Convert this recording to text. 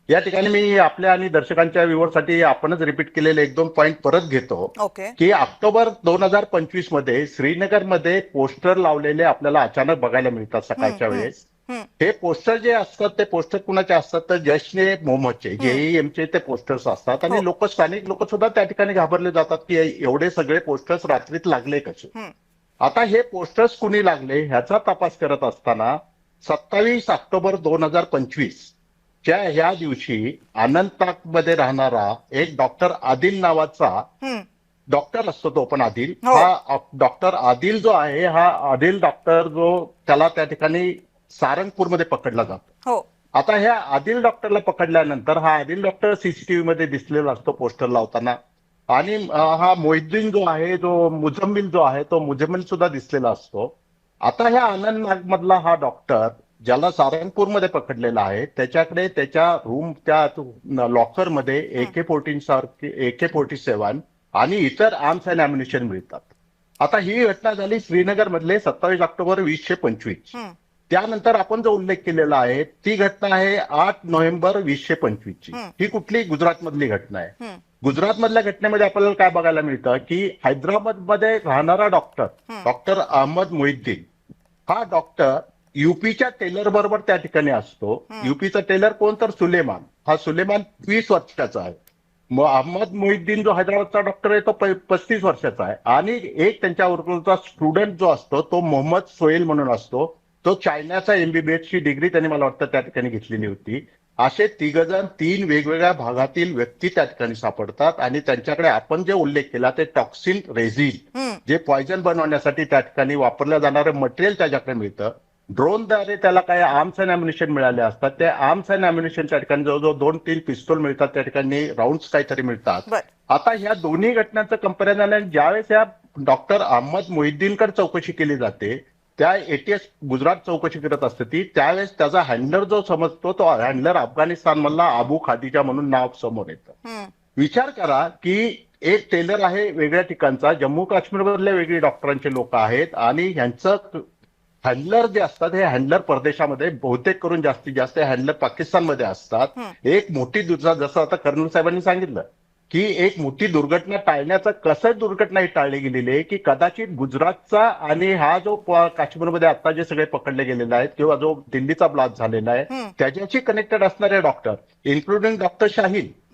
या ठिकाणी मी आपल्या आणि दर्शकांच्या व्ह्यूअरसाठी आपणच रिपीट केलेले एक दोन पॉईंट परत घेतो. ओके. की ऑक्टोबर 2025 मध्ये श्रीनगरमध्ये पोस्टर लावलेले आपल्याला अचानक बघायला मिळतात हम्म. सकाळच्या हम्म. वेळेस. हम्म. हे पोस्टर जे असतात ते पोस्टर कुणाचे असतात तर जैश-ए मोहम्मदचे हम्म. जेईएमचे ते पोस्टर्स असतात हो. आणि स्थानिक लोक सुद्धा त्या ठिकाणी घाबरले जातात की एवढे सगळे पोस्टर्स रात्रीत लागले कसे. हम्म. आता हे पोस्टर्स कुणी लागले ह्याचा तपास करत असताना 27 ऑक्टोबर 2025 च्या ह्या दिवशी अनंतनागमध्ये राहणारा एक डॉक्टर आदिल नावाचा हम्म. डॉक्टर असतो तो पण आदिल हो. हा डॉक्टर आदिल जो आहे हा आदिल डॉक्टर जो त्याला त्या ठिकाणी सारंगपूरमध्ये पकडला जातो. हो. आता ह्या आदिल डॉक्टरला पकडल्यानंतर हा आदिल डॉक्टर सीसीटीव्ही मध्ये दिसलेला असतो पोस्टर लावताना आणि हा मोहिद्दीन जो आहे जो मुजम्मिल जो आहे तो मुजम्मिल सुद्धा दिसलेला असतो. आता ह्या अनंतनाग मधला हा डॉक्टर ज्याला सारंगपूरमध्ये पकडलेला आहे त्याच्याकडे त्याच्या रूम त्या लॉकरमध्ये AK-47 सारखी AK-47 आणि इतर आर्म्स अँड अम्युनिशन मिळतात. आता ही घटना झाली श्रीनगर मधले 27 ऑक्टोबर 2025. हम्म. त्यानंतर आपण जो उल्लेख केलेला आहे ती घटना आहे 8 नोव्हेंबर 2025 ची. हम्म. ही कुठली गुजरात मधली घटना आहे. हम्म. गुजरात मधल्या घटनेमध्ये आपल्याला काय बघायला मिळतं की हैदराबाद मध्ये राहणारा डॉक्टर अहमद मोहिद्दीन हा डॉक्टर युपीच्या टेलर बरोबर त्या ठिकाणी असतो. युपीचा टेलर कोण तर सुलेमान. हा सुलेमान 20 वर्षाचा आहे. अहमद मोहिद्दीन जो हैदराबादचा डॉक्टर आहे तो 35 वर्षाचा आहे आणि एक त्यांच्या वर्गाचा स्टुडंट जो असतो तो मोहम्मद सोहेल म्हणून असतो. तो चायनाचा MBBS ची डिग्री त्यांनी मला वाटतं त्या ठिकाणी घेतलेली होती. असे तिघजण 3 वेगवेगळ्या भागातील व्यक्ती त्या ठिकाणी सापडतात आणि त्यांच्याकडे आपण जे उल्लेख केला ते टॉक्सिन रेझिन हम्म. जे पॉयझन बनवण्यासाठी त्या ठिकाणी वापरलं जाणारं मटेरियल त्याच्याकडे मिळतं. ड्रोनद्वारे त्याला काही आर्म्स अँड अम्युनिशन मिळाले असतात. त्या आर्म्स अँड अम्युनिशन त्या ठिकाणी जवळजवळ 2-3 पिस्तूल मिळतात त्या ठिकाणी राऊंड्स काहीतरी मिळतात. बर. आता ह्या दोन्ही घटनांचं कंपॅरिझन ज्यावेळेस या डॉक्टर अहमद मोहिद्दीनकडे चौकशी केली जाते त्या ATS गुजरात चौकशी करत असते ती त्यावेळेस त्याचा हँडलर जो समजतो तो हँडलर अफगाणिस्तान मधला अबू खादिजा म्हणून नाव समोर येतं. हम्म. विचार करा की एक टेलर आहे वेगळ्या ठिकाणचा जम्मू काश्मीरमधले वेगळी डॉक्टरांचे लोक आहेत आणि ह्यांचं हँडलर जे असतात हे हँडलर परदेशामध्ये बहुतेक करून जास्तीत जास्त हँडलर पाकिस्तानमध्ये असतात. एक मोठी जसं आता कर्नल साहेबांनी सांगितलं की एक मोठी दुर्घटना टाळण्याचं कसं दुर्घटना ही टाळली गेलेली आहे की कदाचित गुजरातचा आणि हा जो काश्मीरमध्ये आता जे सगळे पकडले गेलेले आहेत किंवा जो दिल्लीचा ब्लास्ट झालेला आहे त्याच्याशी कनेक्टेड असणारे डॉक्टर इन्क्लुडिंग डॉक्टर शाहीन